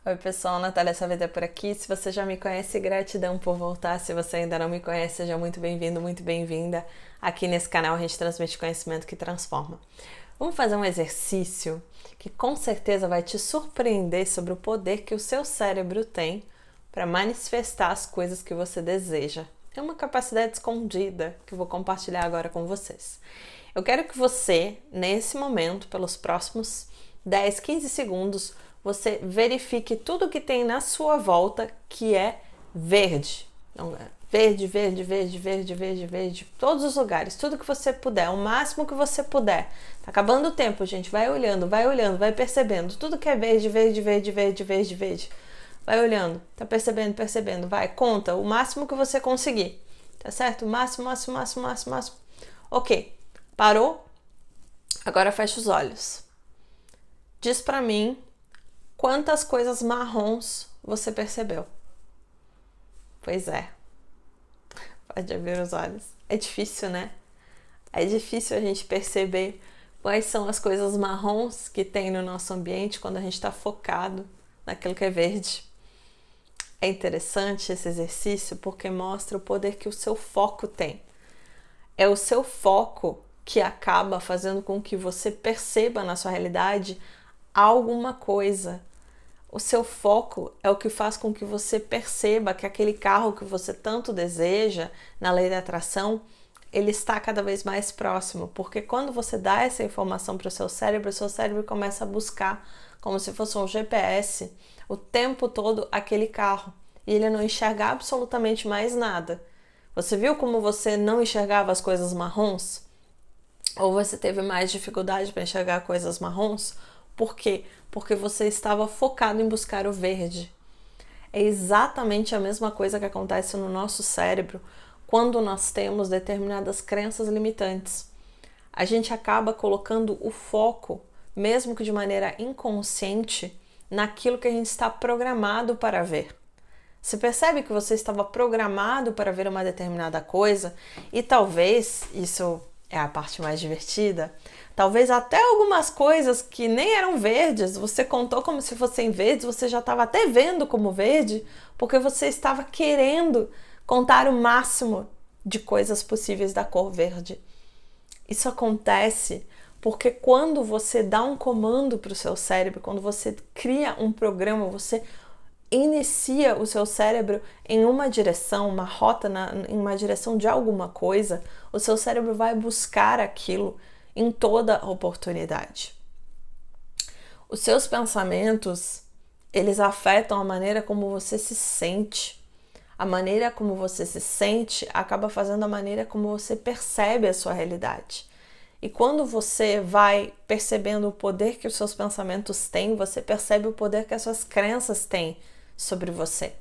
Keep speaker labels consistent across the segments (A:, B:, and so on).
A: Oi pessoal, Natália Saavedra por aqui. Se você já me conhece, gratidão por voltar. Se você ainda não me conhece, seja muito bem-vindo, muito bem-vinda. Aqui nesse canal a gente transmite conhecimento que transforma. Vamos fazer um exercício que com certeza vai te surpreender sobre o poder que o seu cérebro tem para manifestar as coisas que você deseja. É uma capacidade escondida que eu vou compartilhar agora com vocês. Eu quero que você, nesse momento, pelos próximos 10, 15 segundos, você verifique tudo que tem na sua volta que é verde. Então, verde, verde, verde, verde, verde, verde, todos os lugares, tudo que você puder, o máximo que você puder. Tá acabando o tempo, gente, vai olhando, vai percebendo, tudo que é verde, verde, verde, verde, verde, verde. Vai olhando, tá percebendo, percebendo, vai, conta o máximo que você conseguir, tá certo? Máximo, máximo, máximo, máximo, máximo. Ok, parou? Agora fecha os olhos. Diz pra mim quantas coisas marrons você percebeu. Pois é, pode abrir os olhos. É difícil, né? É difícil a gente perceber quais são as coisas marrons que tem no nosso ambiente quando a gente está focado naquilo que é verde. É interessante esse exercício porque mostra o poder que o seu foco tem. É o seu foco que acaba fazendo com que você perceba na sua realidade alguma coisa. O seu foco é o que faz com que você perceba que aquele carro que você tanto deseja, na lei da atração, ele está cada vez mais próximo, porque quando você dá essa informação para o seu cérebro começa a buscar, como se fosse um GPS, o tempo todo aquele carro, e ele não enxerga absolutamente mais nada. Você viu como você não enxergava as coisas marrons? Ou você teve mais dificuldade para enxergar coisas marrons? Por quê? Porque você estava focado em buscar o verde. É exatamente a mesma coisa que acontece no nosso cérebro quando nós temos determinadas crenças limitantes. A gente acaba colocando o foco, mesmo que de maneira inconsciente, naquilo que a gente está programado para ver. Você percebe que você estava programado para ver uma determinada coisa e talvez, isso é a parte mais divertida, talvez até algumas coisas que nem eram verdes, você contou como se fossem verdes, você já estava até vendo como verde, porque você estava querendo contar o máximo de coisas possíveis da cor verde. Isso acontece porque quando você dá um comando para o seu cérebro, quando você cria um programa, você inicia o seu cérebro em uma direção, uma rota em uma direção de alguma coisa, o seu cérebro vai buscar aquilo em toda oportunidade. Os seus pensamentos, eles afetam a maneira como você se sente. A maneira como você se sente acaba fazendo a maneira como você percebe a sua realidade. E quando você vai percebendo o poder que os seus pensamentos têm, você percebe o poder que as suas crenças têm sobre você.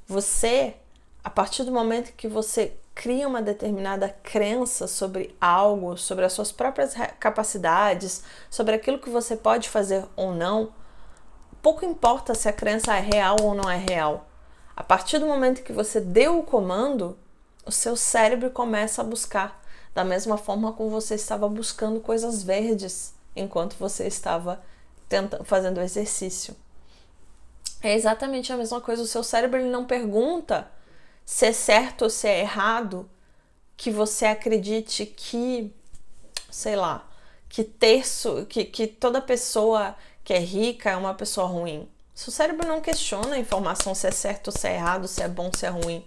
A: Você, a partir do momento que você cria uma determinada crença sobre algo, sobre as suas próprias capacidades, sobre aquilo que você pode fazer ou não, pouco importa se a crença é real ou não é real. A partir do momento que você deu o comando, o seu cérebro começa a buscar, da mesma forma como você estava buscando coisas verdes enquanto você estava fazendo o exercício. É exatamente a mesma coisa, o seu cérebro ele não pergunta se é certo ou se é errado que você acredite que, sei lá, que toda pessoa que é rica é uma pessoa ruim. O seu cérebro não questiona a informação se é certo ou se é errado, se é bom ou se é ruim.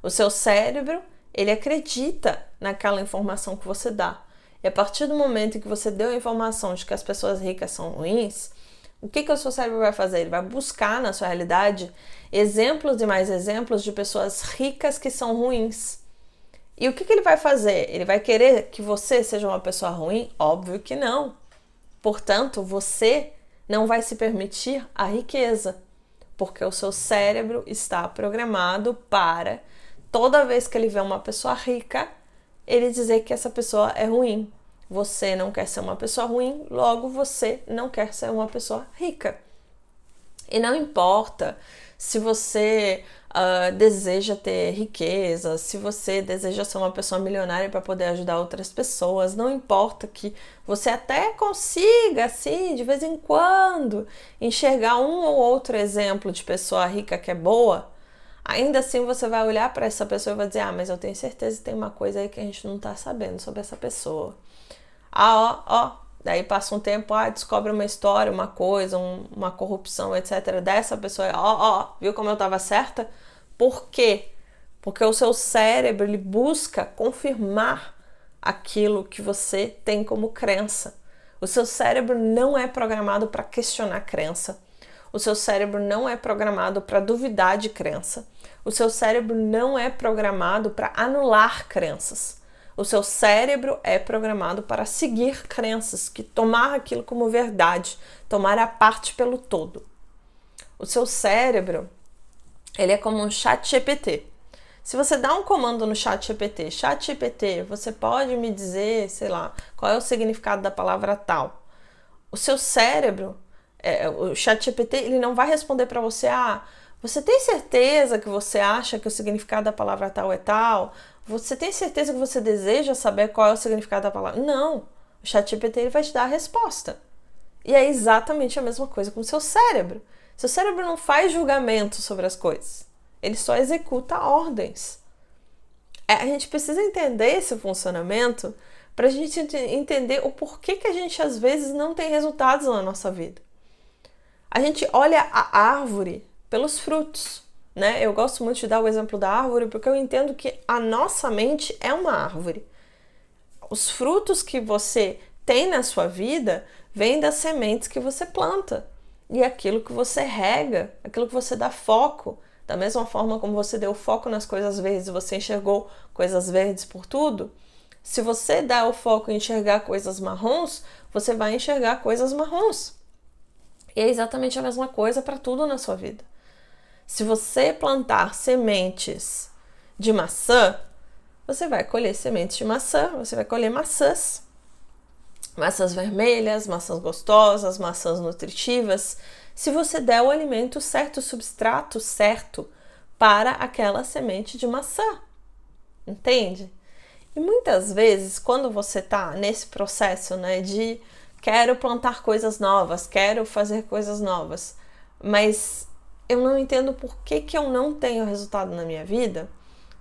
A: O seu cérebro, ele acredita naquela informação que você dá. E a partir do momento que você deu a informação de que as pessoas ricas são ruins, o que o seu cérebro vai fazer? Ele vai buscar na sua realidade exemplos e mais exemplos de pessoas ricas que são ruins. E o que ele vai fazer? Ele vai querer que você seja uma pessoa ruim? Óbvio que não. Portanto, você não vai se permitir a riqueza, porque o seu cérebro está programado para, toda vez que ele vê uma pessoa rica, ele dizer que essa pessoa é ruim. Você não quer ser uma pessoa ruim, logo você não quer ser uma pessoa rica. E não importa se você deseja ter riqueza, se você deseja ser uma pessoa milionária para poder ajudar outras pessoas, não importa que você até consiga, assim, de vez em quando, enxergar um ou outro exemplo de pessoa rica que é boa, ainda assim você vai olhar para essa pessoa e vai dizer, mas eu tenho certeza que tem uma coisa aí que a gente não tá sabendo sobre essa pessoa. Daí passa um tempo, descobre uma história, uma coisa, uma corrupção, etc. dessa pessoa, viu como eu estava certa? Por quê? Porque o seu cérebro, ele busca confirmar aquilo que você tem como crença. O seu cérebro não é programado para questionar crença. O seu cérebro não é programado para duvidar de crença. O seu cérebro não é programado para anular crenças. O seu cérebro é programado para seguir crenças, que tomar aquilo como verdade, tomar a parte pelo todo. O seu cérebro, ele é como um chat GPT. Se você dá um comando no chat GPT, você pode me dizer, sei lá, qual é o significado da palavra tal. O seu cérebro, o chat GPT, ele não vai responder para você, você tem certeza que você acha que o significado da palavra tal é tal? Você tem certeza que você deseja saber qual é o significado da palavra? Não. O ChatGPT ele vai te dar a resposta. E é exatamente a mesma coisa com o seu cérebro. Seu cérebro não faz julgamento sobre as coisas. Ele só executa ordens. A gente precisa entender esse funcionamento para a gente entender o porquê que a gente às vezes não tem resultados na nossa vida. A gente olha a árvore pelos frutos. Né? Eu gosto muito de dar o exemplo da árvore porque eu entendo que a nossa mente é uma árvore. Os frutos que você tem na sua vida vêm das sementes que você planta. E aquilo que você rega, aquilo que você dá foco, da mesma forma como você deu foco nas coisas verdes, você enxergou coisas verdes por tudo, se você dá o foco em enxergar coisas marrons, você vai enxergar coisas marrons. E é exatamente a mesma coisa para tudo na sua vida. Se você plantar sementes de maçã, você vai colher sementes de maçã, você vai colher maçãs. Maçãs vermelhas, maçãs gostosas, maçãs nutritivas. Se você der o alimento certo, o substrato certo para aquela semente de maçã. Entende? E muitas vezes, quando você está nesse processo, né, de quero plantar coisas novas, quero fazer coisas novas, mas eu não entendo por que eu não tenho resultado na minha vida,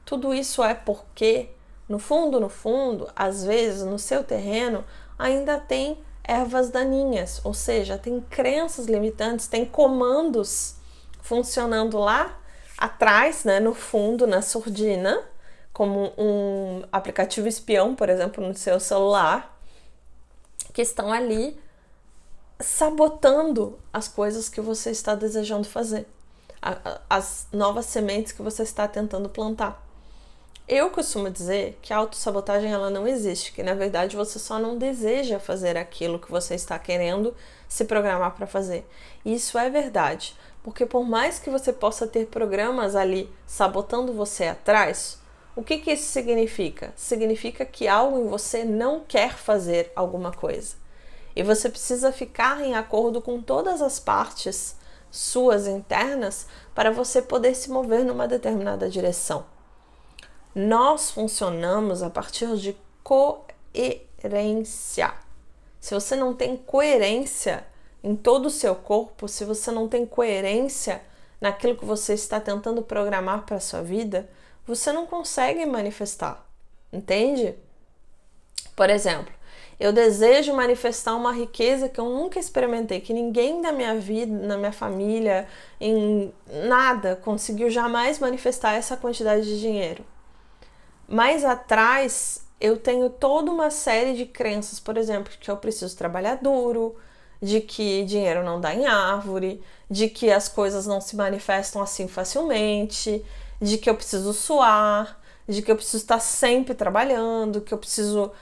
A: tudo isso é porque, no fundo, às vezes no seu terreno ainda tem ervas daninhas, ou seja, tem crenças limitantes, tem comandos funcionando lá atrás, né, no fundo, na surdina, como um aplicativo espião, por exemplo, no seu celular, que estão ali sabotando as coisas que você está desejando fazer, as novas sementes que você está tentando plantar. Eu costumo dizer que a autossabotagem ela não existe, que na verdade você só não deseja fazer aquilo que você está querendo se programar para fazer. E isso é verdade, porque por mais que você possa ter programas ali sabotando você atrás, o que isso significa? Significa que algo em você não quer fazer alguma coisa. E você precisa ficar em acordo com todas as partes suas internas para você poder se mover numa determinada direção. Nós funcionamos a partir de coerência. Se você não tem coerência em todo o seu corpo, se você não tem coerência naquilo que você está tentando programar para a sua vida, você não consegue manifestar, entende? Por exemplo, eu desejo manifestar uma riqueza que eu nunca experimentei, que ninguém da minha vida, na minha família, em nada, conseguiu jamais manifestar essa quantidade de dinheiro. Mais atrás, eu tenho toda uma série de crenças, por exemplo, que eu preciso trabalhar duro, de que dinheiro não dá em árvore, de que as coisas não se manifestam assim facilmente, de que eu preciso suar, de que eu preciso estar sempre trabalhando, que eu preciso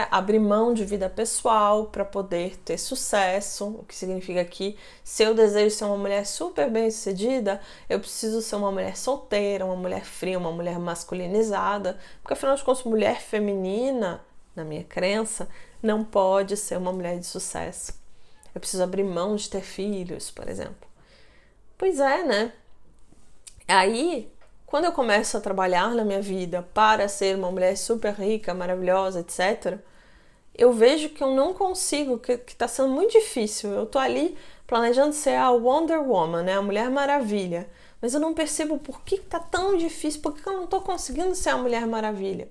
A: abrir mão de vida pessoal para poder ter sucesso, o que significa que se eu desejo ser uma mulher super bem sucedida, eu preciso ser uma mulher solteira, uma mulher fria, uma mulher masculinizada, porque afinal de contas, mulher feminina, na minha crença, não pode ser uma mulher de sucesso. Eu preciso abrir mão de ter filhos, por exemplo. Pois é, né? Aí, quando eu começo a trabalhar na minha vida para ser uma mulher super rica, maravilhosa, etc., eu vejo que eu não consigo, que tá sendo muito difícil. Eu tô ali planejando ser a Wonder Woman, né? A Mulher Maravilha. Mas eu não percebo por que tá tão difícil, por que eu não tô conseguindo ser a Mulher Maravilha.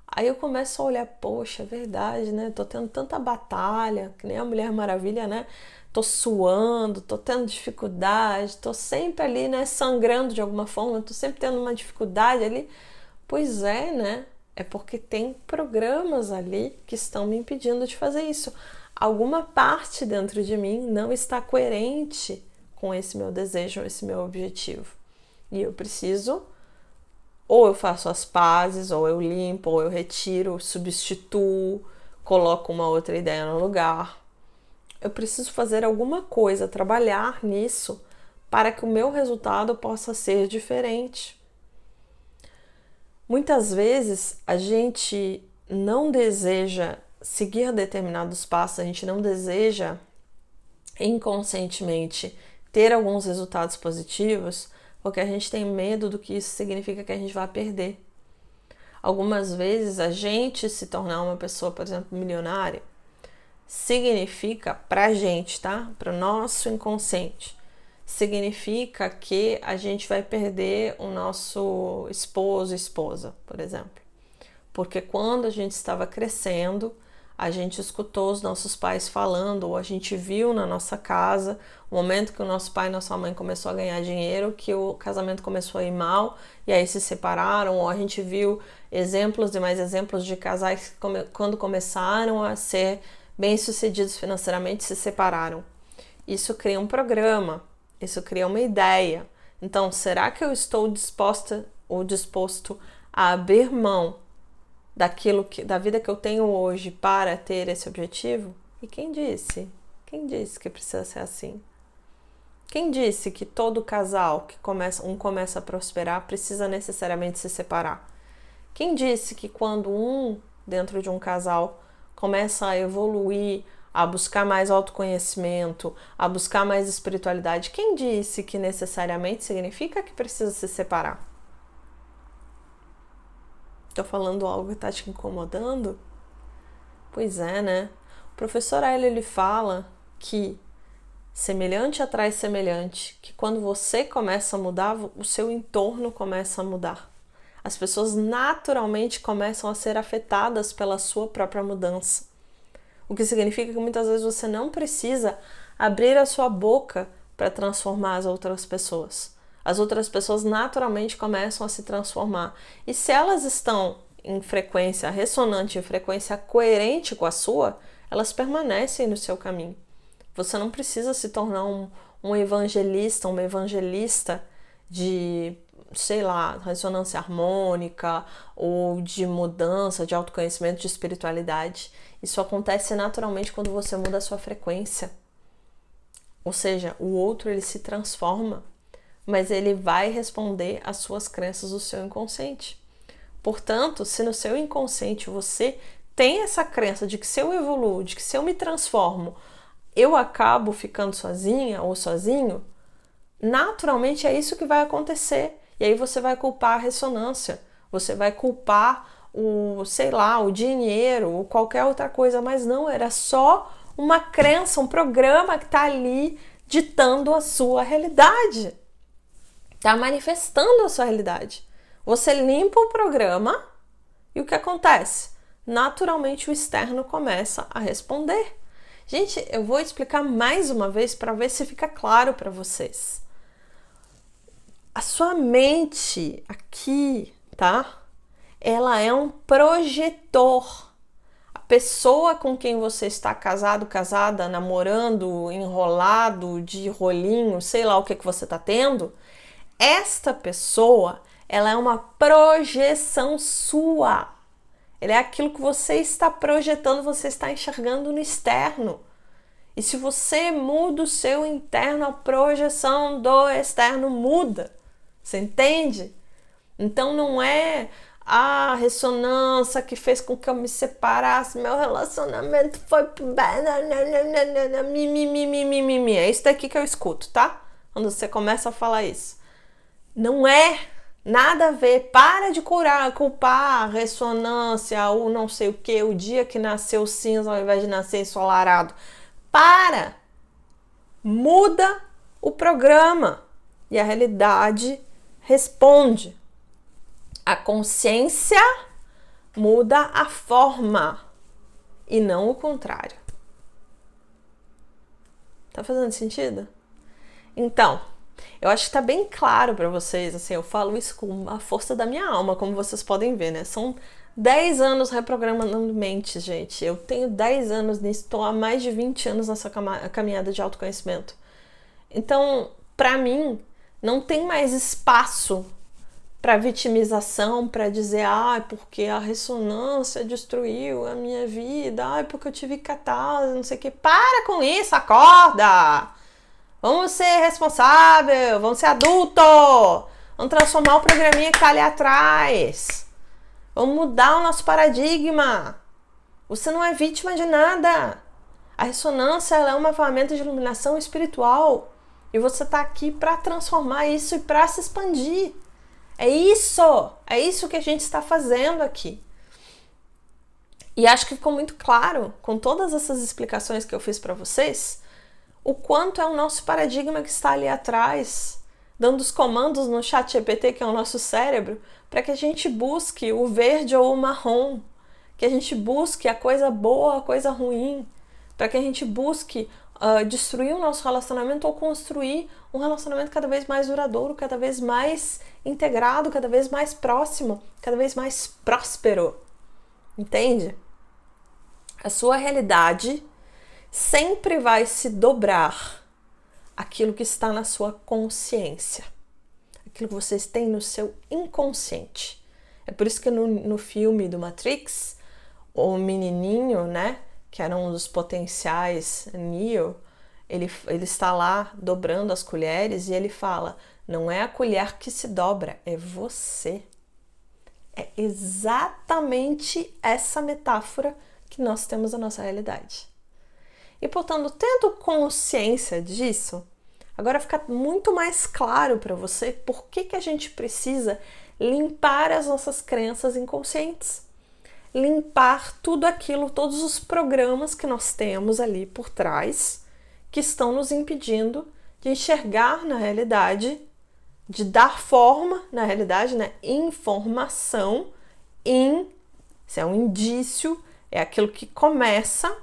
A: Aí eu começo a olhar, poxa, é verdade, né? Tô tendo tanta batalha, que nem a Mulher Maravilha, né? Tô suando, tô tendo dificuldade, tô sempre ali, né, sangrando de alguma forma, tô sempre tendo uma dificuldade ali. Pois é, né? É porque tem programas ali que estão me impedindo de fazer isso. Alguma parte dentro de mim não está coerente com esse meu desejo, esse meu objetivo. E eu preciso, ou eu faço as pazes, ou eu limpo, ou eu retiro, substituo, coloco uma outra ideia no lugar. Eu preciso fazer alguma coisa, trabalhar nisso para que o meu resultado possa ser diferente. Muitas vezes a gente não deseja seguir determinados passos, a gente não deseja inconscientemente ter alguns resultados positivos, porque a gente tem medo do que isso significa que a gente vai perder. Algumas vezes a gente se tornar uma pessoa, por exemplo, milionária, significa pra gente, tá? Para o nosso inconsciente, significa que a gente vai perder o nosso esposo, esposa, por exemplo. Porque quando a gente estava crescendo, a gente escutou os nossos pais falando, ou a gente viu na nossa casa, o momento que o nosso pai e nossa mãe começou a ganhar dinheiro, que o casamento começou a ir mal, e aí se separaram, ou a gente viu exemplos e mais exemplos de casais que quando começaram a ser bem-sucedidos financeiramente, se separaram. Isso cria um programa, isso cria uma ideia. Então, será que eu estou disposta ou disposto a abrir mão da vida que eu tenho hoje para ter esse objetivo? E quem disse? Quem disse que precisa ser assim? Quem disse que todo casal que começa a prosperar precisa necessariamente se separar? Quem disse que quando dentro de um casal começa a evoluir, a buscar mais autoconhecimento, a buscar mais espiritualidade, quem disse que necessariamente significa que precisa se separar? Tô falando algo que tá te incomodando? Pois é, né? O professor Hélio, ele fala que semelhante atrai semelhante, que quando você começa a mudar, o seu entorno começa a mudar. As pessoas naturalmente começam a ser afetadas pela sua própria mudança. O que significa que muitas vezes você não precisa abrir a sua boca para transformar as outras pessoas. As outras pessoas naturalmente começam a se transformar. E se elas estão em frequência ressonante, em frequência coerente com a sua, elas permanecem no seu caminho. Você não precisa se tornar um evangelista, uma evangelista de, sei lá, ressonância harmônica ou de mudança, de autoconhecimento, de espiritualidade. Isso acontece naturalmente quando você muda a sua frequência. Ou seja, o outro ele se transforma, mas ele vai responder às suas crenças do seu inconsciente. Portanto, se no seu inconsciente você tem essa crença de que se eu evoluo, de que se eu me transformo, eu acabo ficando sozinha ou sozinho, naturalmente é isso que vai acontecer. E aí você vai culpar a ressonância, você vai culpar o dinheiro ou qualquer outra coisa, mas não, era só uma crença, um programa que está ali ditando a sua realidade. Está manifestando a sua realidade. Você limpa o programa e o que acontece? Naturalmente o externo começa a responder. Gente, eu vou explicar mais uma vez para ver se fica claro para vocês. A sua mente aqui, tá? Ela é um projetor. A pessoa com quem você está casado, casada, namorando, enrolado, de rolinho, sei lá o que você está tendo, esta pessoa, ela é uma projeção sua. Ele é aquilo que você está projetando, você está enxergando no externo. E se você muda o seu interno, a projeção do externo muda. Você entende? Então não é a ressonância que fez com que eu me separasse, meu relacionamento foi mimimi. É isso daqui que eu escuto, tá? Quando você começa a falar isso. Não é nada a ver. Para de culpar a ressonância, o não sei o que, o dia que nasceu cinza ao invés de nascer ensolarado. Para! Muda o programa e a realidade responde. A consciência muda a forma e não o contrário. Tá fazendo sentido? Então, eu acho que tá bem claro para vocês, assim, eu falo isso com a força da minha alma, como vocês podem ver, né? São 10 anos reprogramando mente, gente. Eu tenho 10 anos nisso, estou há mais de 20 anos nessa caminhada de autoconhecimento. Então, para mim, não tem mais espaço para vitimização, para dizer, porque a ressonância destruiu a minha vida, porque eu tive catarse, não sei o que. Para com isso, acorda! Vamos ser responsável, vamos ser adulto, vamos transformar o programinha que tá ali atrás. Vamos mudar o nosso paradigma. Você não é vítima de nada. A ressonância ela é uma ferramenta de iluminação espiritual. E você tá aqui para transformar isso e para se expandir. É isso que a gente está fazendo aqui. E acho que ficou muito claro, com todas essas explicações que eu fiz para vocês, o quanto é o nosso paradigma que está ali atrás, dando os comandos no ChatGPT, que é o nosso cérebro, para que a gente busque o verde ou o marrom, que a gente busque a coisa boa, a coisa ruim, para que a gente busque destruir o nosso relacionamento ou construir um relacionamento cada vez mais duradouro, cada vez mais integrado, cada vez mais próximo, cada vez mais próspero. Entende? A sua realidade sempre vai se dobrar aquilo que está na sua consciência, aquilo que vocês têm no seu inconsciente. É por isso que no filme do Matrix, o menininho, né, que era um dos potenciais Neo, ele está lá dobrando as colheres e ele fala, não é a colher que se dobra, é você. É exatamente essa metáfora que nós temos na nossa realidade. E, portanto, tendo consciência disso, agora fica muito mais claro para você por que a gente precisa limpar as nossas crenças inconscientes. Limpar tudo aquilo, todos os programas que nós temos ali por trás, que estão nos impedindo de enxergar na realidade, de dar forma na realidade, né? Informação, isso é um indício, é aquilo que começa,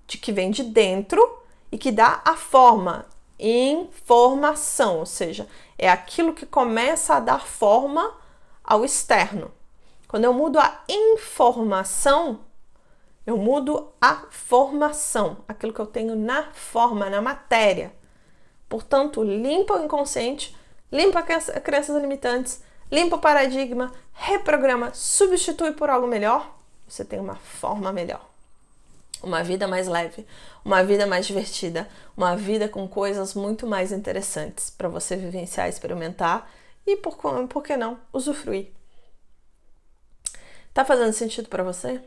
A: que vem de dentro e que dá a forma, informação, ou seja, é aquilo que começa a dar forma ao externo. Quando eu mudo a informação, eu mudo a formação, aquilo que eu tenho na forma, na matéria. Portanto, limpa o inconsciente, limpa crenças limitantes, limpa o paradigma, reprograma, substitui por algo melhor, você tem uma forma melhor. Uma vida mais leve, uma vida mais divertida, uma vida com coisas muito mais interessantes para você vivenciar, experimentar e, por que não, usufruir. Tá fazendo sentido para você?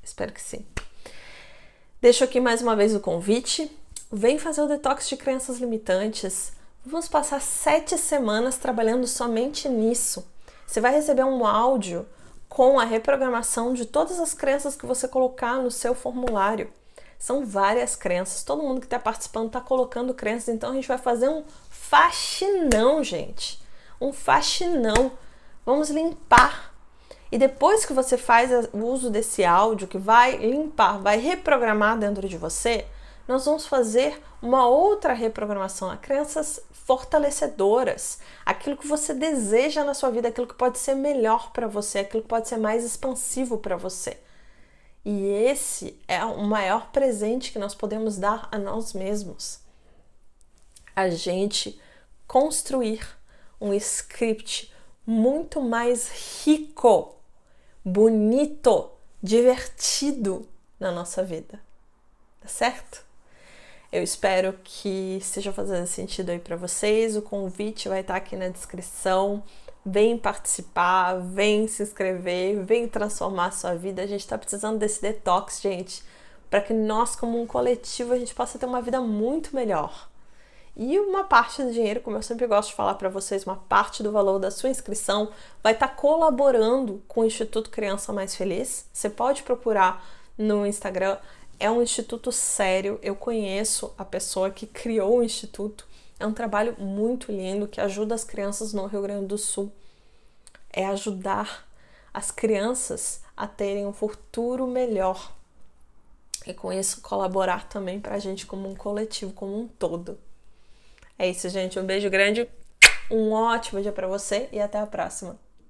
A: Espero que sim. Deixo aqui mais uma vez o convite. Vem fazer o detox de crenças limitantes. Vamos passar 7 semanas trabalhando somente nisso. Você vai receber um áudio com a reprogramação de todas as crenças que você colocar no seu formulário. São várias crenças. Todo mundo que está participando está colocando crenças. Então a gente vai fazer um faxinão, gente. Um faxinão. Vamos limpar. E depois que você faz o uso desse áudio, que vai limpar, vai reprogramar dentro de você, nós vamos fazer uma outra reprogramação, a crenças fortalecedoras, aquilo que você deseja na sua vida, aquilo que pode ser melhor para você, aquilo que pode ser mais expansivo para você. E esse é o maior presente que nós podemos dar a nós mesmos. A gente construir um script muito mais rico, bonito, divertido na nossa vida. Tá certo? Eu espero que esteja fazendo sentido aí para vocês. O convite vai estar aqui na descrição. Vem participar, vem se inscrever, vem transformar a sua vida. A gente está precisando desse detox, gente, para que nós, como um coletivo, a gente possa ter uma vida muito melhor. E uma parte do dinheiro, como eu sempre gosto de falar para vocês, uma parte do valor da sua inscrição vai estar colaborando com o Instituto Criança Mais Feliz. Você pode procurar no Instagram, é um instituto sério, eu conheço a pessoa que criou o instituto, é um trabalho muito lindo que ajuda as crianças no Rio Grande do Sul. É ajudar as crianças a terem um futuro melhor. E com isso colaborar também pra gente como um coletivo, como um todo. É isso, gente. Um beijo grande, um ótimo dia pra você e até a próxima.